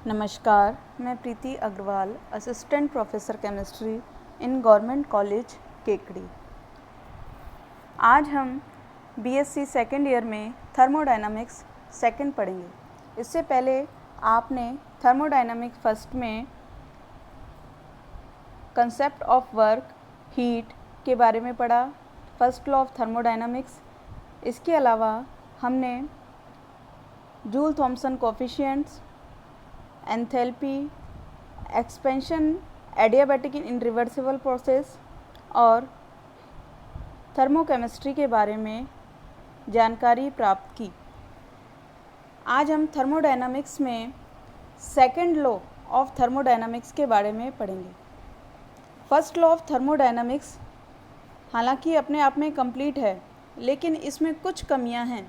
नमस्कार, मैं Preeti Agrawal, assistant professor chemistry in government college Kekri. आज हम बीएससी सेकेंड ईयर में थर्मोडायनामिक्स सेकेंड पढ़ेंगे। इससे पहले आपने थर्मोडायनामिक्स फर्स्ट में कंसेप्ट ऑफ वर्क, हीट के बारे में पढ़ा, फर्स्ट लॉ ऑफ थर्मोडायनामिक्स। इसके अलावा हमने Joule Thomson coefficients, enthalpy, expansion, adiabatic irreversible process और थर्मोकेमिस्ट्री के बारे में जानकारी प्राप्त की। आज हम थर्मोडायनामिक्स में सेकेंड लॉ ऑफ थर्मोडायनामिक्स के बारे में पढ़ेंगे। फर्स्ट लॉ ऑफ थर्मोडायनामिक्स हालांकि अपने आप में कंप्लीट है, लेकिन इसमें कुछ कमियां हैं।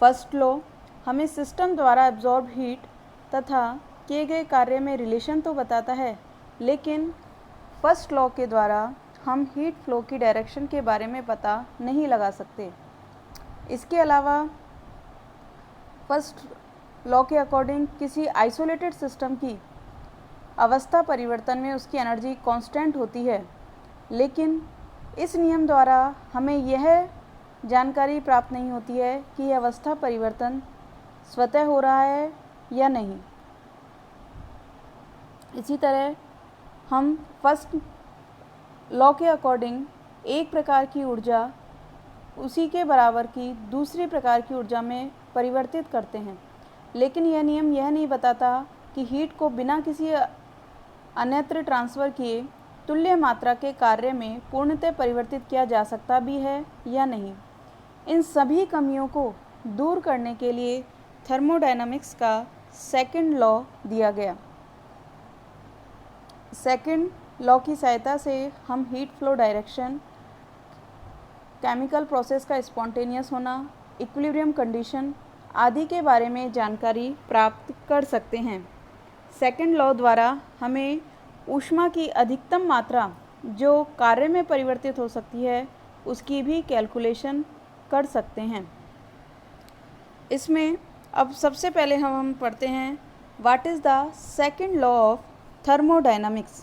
फर्स्ट लॉ हमें सिस्टम द्वारा एब्जॉर्ब हीट तथा किए गए कार्य में रिलेशन तो बताता है, लेकिन फर्स्ट लॉ के द्वारा हम हीट फ्लो की डायरेक्शन के बारे में पता नहीं लगा सकते। इसके अलावा फर्स्ट लॉ के अकॉर्डिंग किसी आइसोलेटेड सिस्टम की अवस्था परिवर्तन में उसकी एनर्जी कांस्टेंट होती है, लेकिन इस नियम द्वारा हमें यह जानकारी प्राप्त नहीं होती है कि यह अवस्था परिवर्तन स्वतः हो रहा है या नहीं। इसी तरह हम फर्स्ट लॉ के अकॉर्डिंग एक प्रकार की ऊर्जा उसी के बराबर की दूसरी प्रकार की ऊर्जा में परिवर्तित करते हैं, लेकिन यह नियम यह नहीं बताता कि हीट को बिना किसी अन्यत्र ट्रांसफ़र किए तुल्य मात्रा के कार्य में पूर्णतः परिवर्तित किया जा सकता भी है या नहीं। इन सभी कमियों को दूर करने के लिए थर्मोडायनामिक्स का सेकेंड लॉ दिया गया। सेकेंड लॉ की सहायता से हम heat flow direction, chemical process का स्पॉन्टेनियस होना, इक्विलिब्रियम कंडीशन आदि के बारे में जानकारी प्राप्त कर सकते हैं। सेकेंड लॉ द्वारा हमें ऊष्मा की अधिकतम मात्रा जो कार्य में परिवर्तित हो सकती है उसकी भी कैलकुलेशन कर सकते हैं। इसमें अब सबसे पहले हम पढ़ते हैं what is the second law of thermodynamics.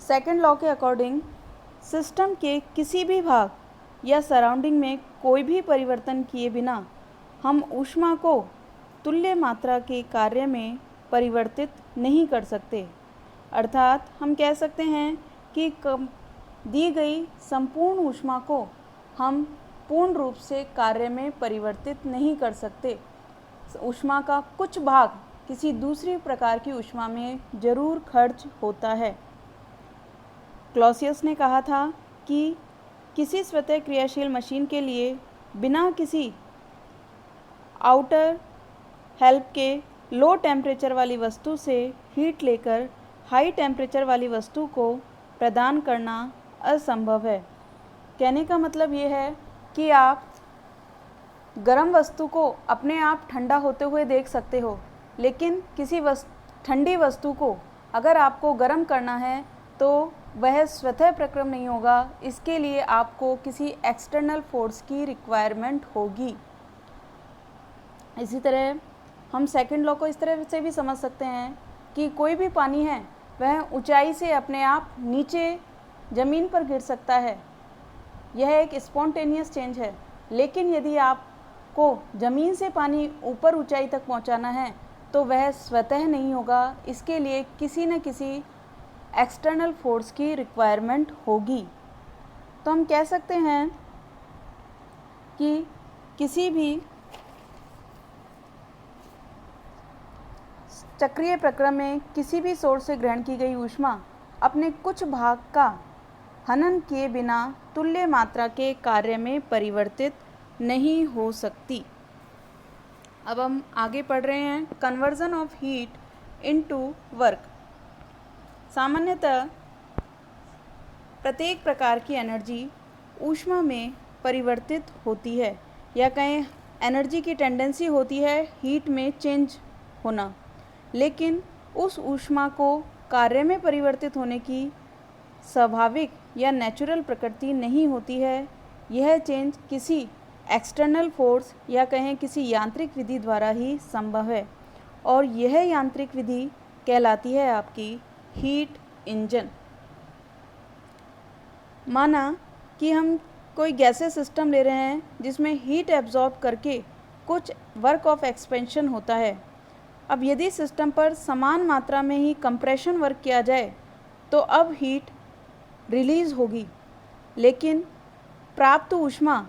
Second law के अकॉर्डिंग सिस्टम के किसी भी भाग या सराउंडिंग में कोई भी परिवर्तन किए बिना हम ऊष्मा को तुल्य मात्रा के कार्य में परिवर्तित नहीं कर सकते। अर्थात हम कह सकते हैं कि दी गई संपूर्ण ऊष्मा को हम पूर्ण रूप से कार्य में परिवर्तित नहीं कर सकते। ऊष्मा का कुछ भाग किसी दूसरी प्रकार की ऊष्मा में जरूर खर्च होता है। क्लॉसियस ने कहा था कि किसी स्वतः क्रियाशील मशीन के लिए बिना किसी आउटर हेल्प के लो टेम्परेचर वाली वस्तु से हीट लेकर हाई टेम्परेचर वाली वस्तु को प्रदान करना असंभव है। कहने का मतलब ये है कि आप गर्म वस्तु को अपने आप ठंडा होते हुए देख सकते हो, लेकिन किसी ठंडी वस्तु को अगर आपको गर्म करना है तो वह स्वतः प्रक्रम नहीं होगा। इसके लिए आपको किसी एक्सटर्नल फोर्स की रिक्वायरमेंट होगी। इसी तरह हम सेकेंड लॉ को इस तरह से भी समझ सकते हैं कि कोई भी पानी है वह ऊंचाई से अपने आप नीचे ज़मीन पर गिर सकता है। यह एक स्पॉन्टेनियस चेंज है, लेकिन यदि आपको ज़मीन से पानी ऊपर ऊंचाई तक पहुंचाना है तो वह स्वतः नहीं होगा। इसके लिए किसी न किसी एक्सटर्नल फोर्स की रिक्वायरमेंट होगी। तो हम कह सकते हैं कि किसी भी चक्रीय प्रक्रम में किसी भी सोर्स से ग्रहण की गई ऊष्मा अपने कुछ भाग का हनन किए बिना तुल्य मात्रा के कार्य में परिवर्तित नहीं हो सकती। अब हम आगे पढ़ रहे हैं conversion of heat into work. सामान्यतः प्रत्येक प्रकार की एनर्जी ऊष्मा में परिवर्तित होती है, या कहें एनर्जी की टेंडेंसी होती है हीट में चेंज होना, लेकिन उस ऊष्मा को कार्य में परिवर्तित होने की स्वाभाविक या नेचुरल प्रकृति नहीं होती है। यह चेंज किसी एक्सटर्नल फोर्स या कहें किसी यांत्रिक विधि द्वारा ही संभव है, और यह यांत्रिक विधि कहलाती है आपकी हीट इंजन। माना कि हम कोई गैसेस सिस्टम ले रहे हैं जिसमें हीट एब्जॉर्ब करके कुछ वर्क ऑफ एक्सपेंशन होता है। अब यदि सिस्टम पर समान मात्रा में ही कंप्रेशन वर्क किया जाए तो अब हीट रिलीज़ होगी, लेकिन प्राप्त ऊष्मा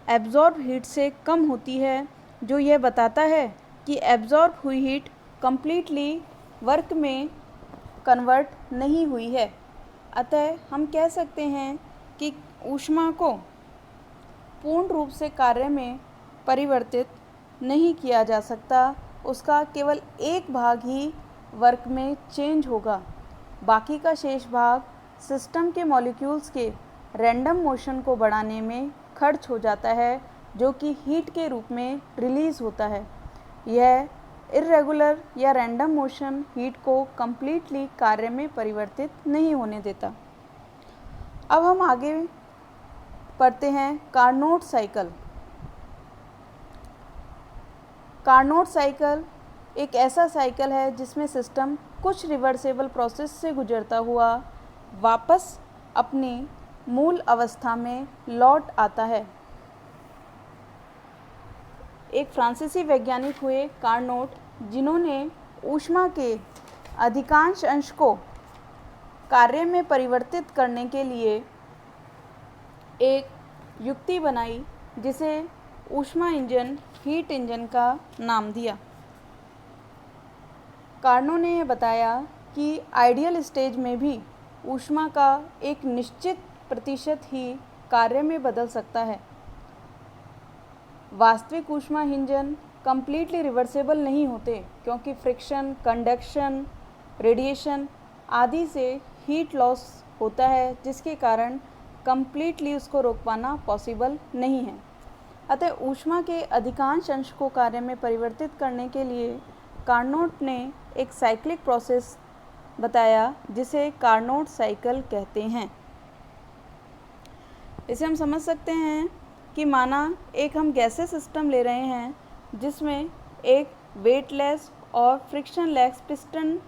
एब्जॉर्ब हीट से कम होती है, जो यह बताता है कि एब्जॉर्ब हुई हीट कंप्लीटली वर्क में कन्वर्ट नहीं हुई है। अतः हम कह सकते हैं कि ऊष्मा को पूर्ण रूप से कार्य में परिवर्तित नहीं किया जा सकता, उसका केवल एक भाग ही वर्क में चेंज होगा, बाकी का शेष भाग सिस्टम के मॉलिक्यूल्स के रैंडम मोशन को बढ़ाने में खर्च हो जाता है, जो कि हीट के रूप में रिलीज़ होता है। यह इर्रेगुलर या रैंडम मोशन हीट को कंप्लीटली कार्य में परिवर्तित नहीं होने देता। अब हम आगे पढ़ते हैं कार्नोट साइकिल। कार्नोट साइकिल एक ऐसा साइकिल है जिसमें सिस्टम कुछ रिवर्सेबल प्रोसेस से गुजरता हुआ वापस अपनी मूल अवस्था में लौट आता है। एक फ्रांसीसी वैज्ञानिक हुए कार्नोट, जिन्होंने ऊष्मा के अधिकांश अंश को कार्य में परिवर्तित करने के लिए एक युक्ति बनाई, जिसे ऊष्मा इंजन, हीट इंजन का नाम दिया। कार्नो ने यह बताया कि आइडियल स्टेज में भी ऊष्मा का एक निश्चित प्रतिशत ही कार्य में बदल सकता है। वास्तविक ऊष्मा इंजन कंप्लीटली रिवर्सेबल नहीं होते, क्योंकि फ्रिक्शन, कंडक्शन, रेडिएशन आदि से हीट लॉस होता है, जिसके कारण कंप्लीटली उसको रोक पाना पॉसिबल नहीं है। अतः ऊष्मा के अधिकांश अंश को कार्य में परिवर्तित करने के लिए कार्नोट ने एक साइक्लिक प्रोसेस बताया, जिसे कार्नोट साइकिल कहते हैं। इसे हम समझ सकते हैं कि माना एक हम गैसेस सिस्टम ले रहे हैं जिसमें एक वेटलेस और फ्रिक्शनलेस पिस्टन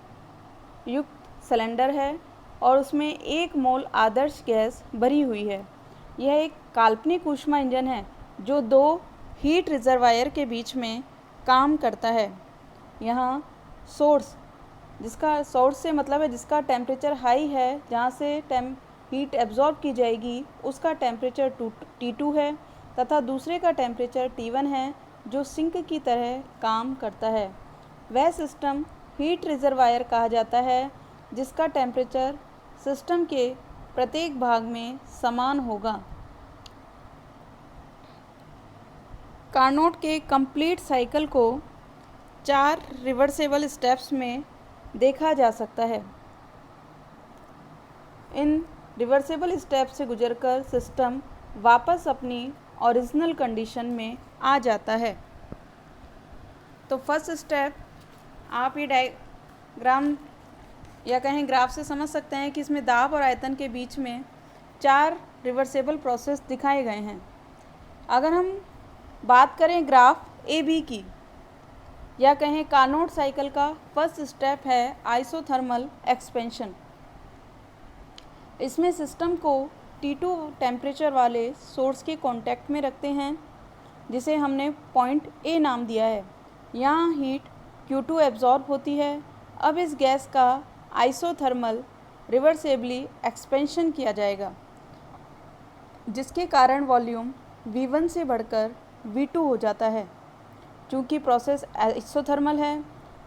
युक्त सिलेंडर है और उसमें 1 मोल आदर्श गैस भरी हुई है। यह एक काल्पनिक ऊष्मा इंजन है जो 2 हीट रिजर्वायर के बीच में काम करता है। यहाँ सोर्स, जिसका सोर्स से मतलब है जिसका टेम्परेचर हाई है, जहाँ से हीट एब्जॉर्ब की जाएगी, उसका टेम्परेचर T2 है तथा दूसरे का टेम्परेचर T1 है, जो सिंक की तरह काम करता है। वह सिस्टम हीट रिजर्वायर कहा जाता है जिसका टेम्परेचर सिस्टम के प्रत्येक भाग में समान होगा। कार्नोट के कंप्लीट साइकिल को 4 रिवर्सेबल स्टेप्स में देखा जा सकता है। इन रिवर्सेबल स्टेप से गुजरकर सिस्टम वापस अपनी ओरिजिनल कंडीशन में आ जाता है। तो फर्स्ट स्टेप आप ये डायग्राम या कहें ग्राफ से समझ सकते हैं कि इसमें दाब और आयतन के बीच में 4 रिवर्सेबल प्रोसेस दिखाए गए हैं। अगर हम बात करें ग्राफ AB की, या कहें कार्नोट साइकिल का फर्स्ट स्टेप है आइसोथर्मल एक्सपेंशन। इसमें सिस्टम को T2 टेम्परेचर वाले सोर्स के कांटेक्ट में रखते हैं, जिसे हमने पॉइंट A नाम दिया है। यहाँ हीट Q2 एब्जॉर्ब होती है। अब इस गैस का आइसोथर्मल रिवर्सेबली एक्सपेंशन किया जाएगा, जिसके कारण वॉल्यूम V1 से बढ़कर V2 हो जाता है। चूँकि प्रोसेस आइसोथर्मल है,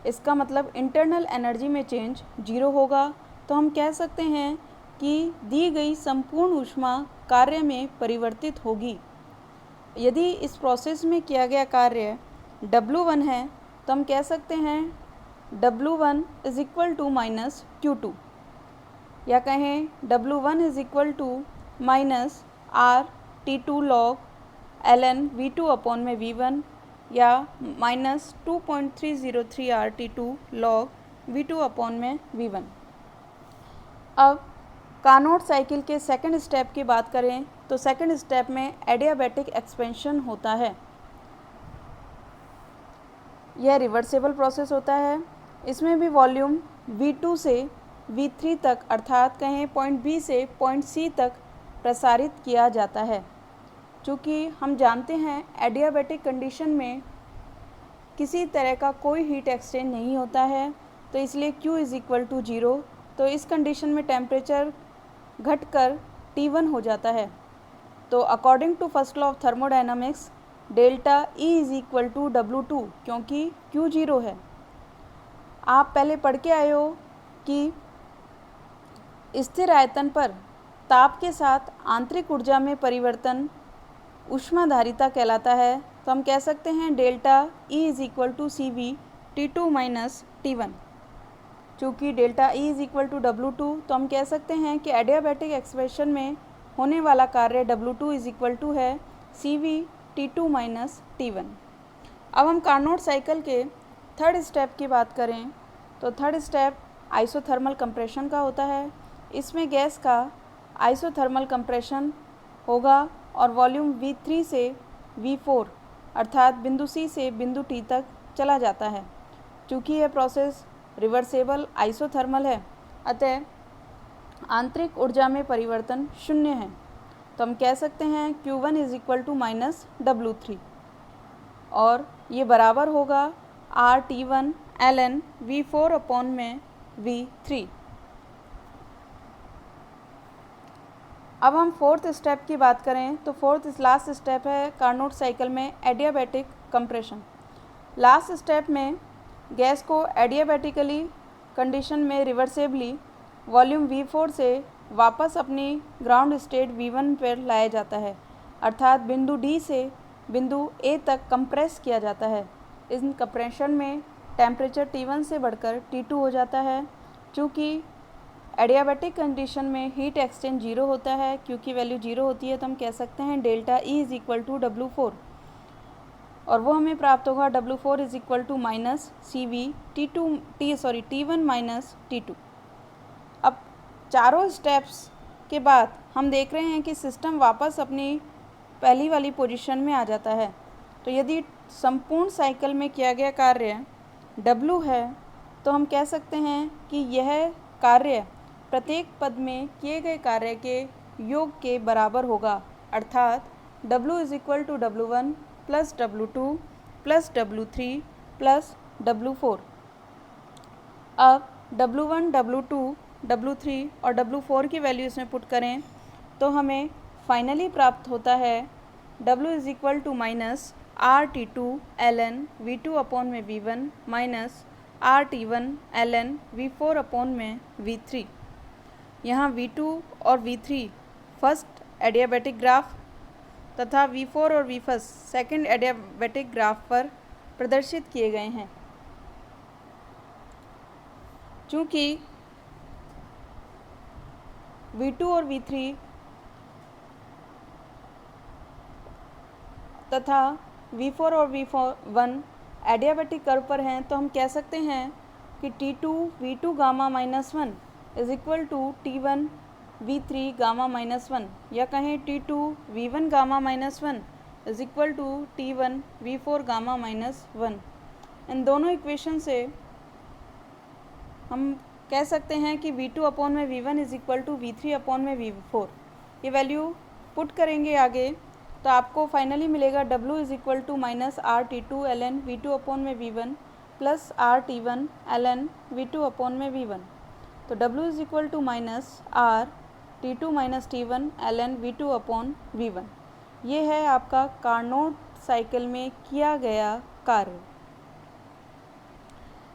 इसका मतलब इंटरनल एनर्जी में चेंज 0 होगा। तो हम कह सकते हैं कि दी गई संपूर्ण ऊष्मा कार्य में परिवर्तित होगी। यदि इस प्रोसेस में किया गया कार्य W1 है तो हम कह सकते हैं W1 is equal to minus Q2, या कहें W1 is equal to minus RT2 log ln V2 upon में V1, या minus 2.303 RT2 log V2 upon में V1। अब कार्नोट साइकिल के सेकंड स्टेप की बात करें तो सेकंड स्टेप में एडियाबैटिक एक्सपेंशन होता है। यह रिवर्सेबल प्रोसेस होता है। इसमें भी वॉल्यूम V2 से V3 तक अर्थात कहें पॉइंट B से पॉइंट C तक प्रसारित किया जाता है। चूँकि हम जानते हैं एडियाबैटिक कंडीशन में किसी तरह का कोई हीट एक्सचेंज नहीं होता है, तो इसलिए Q इज़ इक्वल टू 0। तो इस कंडीशन में टेम्परेचर घटकर T1 हो जाता है। तो according to first law of thermodynamics delta E is equal to W2, क्योंकि Q 0 है। आप पहले पढ़ के आए हो कि स्थिर आयतन पर ताप के साथ आंतरिक ऊर्जा में परिवर्तन ऊष्माधारिता कहलाता है। तो हम कह सकते हैं delta E is equal to CV T2 minus T1। चूँकि delta E is equal to W2, तो हम कह सकते हैं कि एडियाबैटिक एक्सप्रेशन में होने वाला कार्य W2 इज़ इक्वल टू है CV T2 माइनस T1। अब हम कार्नोट साइकिल के थर्ड स्टेप की बात करें तो थर्ड स्टेप आइसोथर्मल कंप्रेशन का होता है। इसमें गैस का आइसोथर्मल कंप्रेशन होगा और वॉल्यूम V3 से V4 अर्थात बिंदु C से बिंदु T तक चला जाता है। चूँकि यह प्रोसेस रिवर्सेबल आइसोथर्मल है, अतः आंतरिक ऊर्जा में परिवर्तन शून्य है। तो हम कह सकते हैं Q1 is equal to minus W3 और ये बराबर होगा RT1 ln V4 अपॉन में V3। अब हम फोर्थ स्टेप की बात करें तो फोर्थ लास्ट स्टेप है कार्नोट साइकिल में एडियाबैटिक कंप्रेशन। लास्ट स्टेप में गैस को एडियाबैटिकली कंडीशन में रिवर्सेबली वॉल्यूम V4 से वापस अपनी ग्राउंड स्टेट V1 पर लाया जाता है, अर्थात बिंदु D से बिंदु A तक कंप्रेस किया जाता है। इस कंप्रेशन में टेम्परेचर T1 से बढ़कर T2 हो जाता है। चूँकि एडियाबैटिक कंडीशन में हीट एक्सचेंज 0 होता है, क्योंकि वैल्यू 0 होती है, तो हम कह सकते हैं delta E is equal to W4 और वो हमें प्राप्त होगा W4 is equal to minus CV T1 minus T2। अब चारों स्टेप्स के बाद हम देख रहे हैं कि सिस्टम वापस अपनी पहली वाली पोजीशन में आ जाता है। तो यदि संपूर्ण साइकिल में किया गया कार्य W है, तो हम कह सकते हैं कि यह कार्य प्रत्येक पद में किए गए कार्य के योग के बराबर होगा, अर्थात W is equal to W1 plus W2 plus W3 plus W4। अब W1, W2, W3 और W4 की वैल्यू इसमें पुट करें तो हमें फाइनली प्राप्त होता है W is equal to minus RT2 ln V2 upon में V1 minus RT1 ln V4 upon में V3। यहाँ V2 और V3 फर्स्ट एडियाबैटिक ग्राफ तथा V4 और V1 सेकंड एडियाबैटिक ग्राफ पर प्रदर्शित किए गए हैं। चूँकि V2 और V3 तथा V4 और V1 एडियाबैटिक कर्व पर हैं, तो हम कह सकते हैं कि T2 V2 gamma minus 1 is equal to T1 V3 gamma minus 1, या कहें T2 V1 gamma minus 1 is equal to T1 V4 gamma minus 1। इन दोनों इक्वेशन से हम कह सकते हैं कि V2 अपॉन में V1 is equal to V3 upon में V4। ये वैल्यू पुट करेंगे आगे तो आपको फाइनली मिलेगा W is equal to minus RT2 ln V2 upon में V1 plus RT1 ln V2 upon में V1। तो W is equal to minus RT2 minus T1 ln V2 upon V1। ये है आपका कार्नोट साइकिल में किया गया कार्य।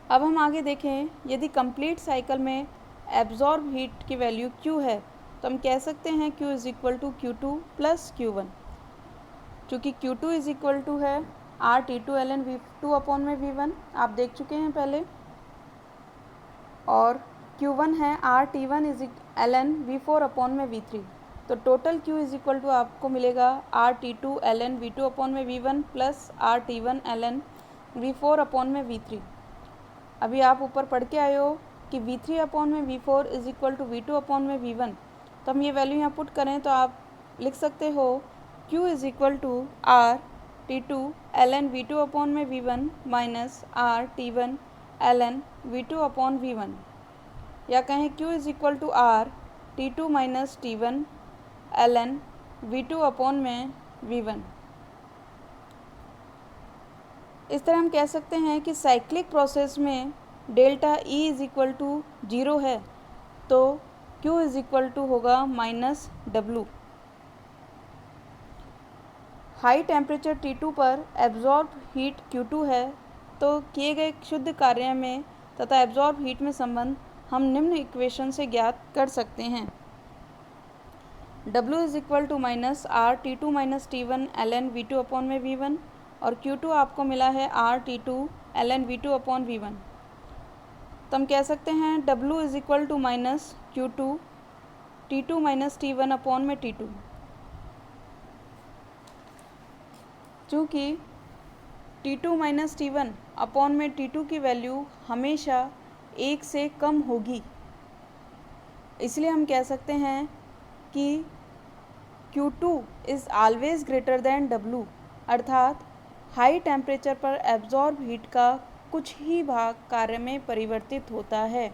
अब हम आगे देखें, यदि कंप्लीट साइकिल में एब्जॉर्ब हीट की वैल्यू Q है तो हम कह सकते हैं Q is equal to Q2 plus Q1। चूँकि Q2 इज़ इक्वल टू है RT2 ln V2 अपॉन में V1, आप देख चुके हैं पहले, और Q1 है RT1 is ln V4 upon में V3। तो total Q is equal to आपको मिलेगा RT2 ln V2 अपॉन में V1 plus RT1 ln V4 upon में V3। अभी आप ऊपर पढ़ के आए हो कि V3 अपॉन में V4 is equal to V2 upon में V1, तो हम ये वैल्यू यहाँ पुट करें तो आप लिख सकते हो Q is equal to R T2 ln V2 upon में V1 minus are T1 ln V2 upon V1, या कहें Q is equal to R T2 minus T1 ln V2 upon में V1। इस तरह हम कह सकते हैं कि साइक्लिक प्रोसेस में delta E is equal to 0 है, तो Q इज इक्वल टू होगा minus W। High temperature T2 पर एब्जॉर्ब हीट Q2 है, तो किए गए शुद्ध कार्य में तथा एब्जॉर्ब हीट में संबंध हम निम्न इक्वेशन से ज्ञात कर सकते हैं। W is equal to minus R T2 minus T1 ln V2 upon में V1, और Q2 आपको मिला है are T2 ln V2 upon V1। तो हम कह सकते हैं W is equal to minus Q2 T2 minus T1 upon में T2। चूँकि T2 माइनस T1 अपॉन में T2 की वैल्यू हमेशा 1 से कम होगी, इसलिए हम कह सकते हैं कि Q2 is always greater than W, अर्थात हाई टेम्परेचर पर एब्जॉर्ब हीट का कुछ ही भाग कार्य में परिवर्तित होता है,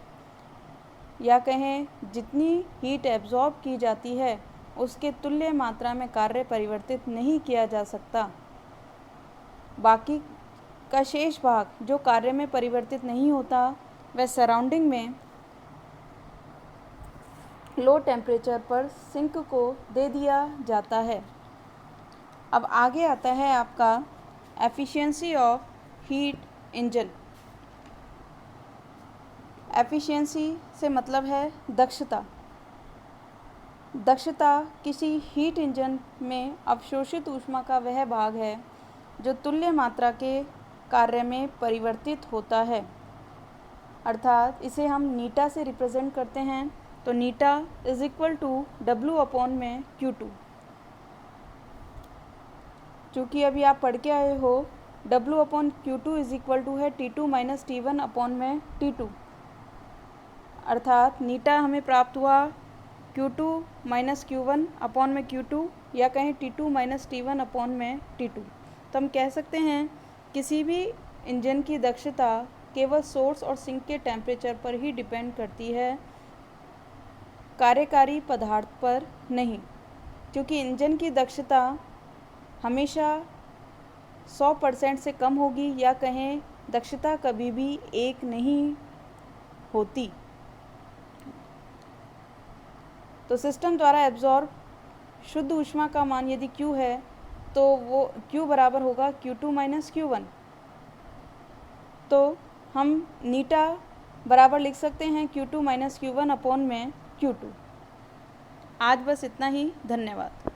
या कहें जितनी हीट एब्जॉर्ब की जाती है उसके तुल्य मात्रा में कार्य परिवर्तित नहीं किया जा सकता। बाकी का शेष भाग जो कार्य में परिवर्तित नहीं होता वह सराउंडिंग में लो टेम्परेचर पर सिंक को दे दिया जाता है। अब आगे आता है आपका efficiency of heat engine. Efficiency से मतलब है दक्षता। दक्षता किसी हीट इंजन में अवशोषित ऊष्मा का वह भाग है जो तुल्य मात्रा के कार्य में परिवर्तित होता है, अर्थात इसे हम नीटा से रिप्रेजेंट करते हैं, तो eta is equal to W upon में Q2। चूँकि अभी आप पढ़ के आए हो W upon Q2 is equal to है T2 माइनस T1 अपॉन में T2, अर्थात नीटा हमें प्राप्त हुआ Q2 माइनस Q1 अपॉन में Q2, या कहें T2 माइनस T1 अपॉन में T2। तो हम कह सकते हैं किसी भी इंजन की दक्षता केवल सोर्स और सिंक के टेम्परेचर पर ही डिपेंड करती है, कार्यकारी पदार्थ पर नहीं, क्योंकि इंजन की दक्षता हमेशा 100% से कम होगी, या कहें दक्षता कभी भी एक नहीं होती। तो सिस्टम द्वारा एब्जॉर्ब शुद्ध ऊष्मा का मान यदि Q है तो वो Q बराबर होगा Q2 माइनस Q1। तो हम नीटा बराबर लिख सकते हैं Q2 माइनस Q1 अपॉन में Q2। आज बस इतना ही, धन्यवाद।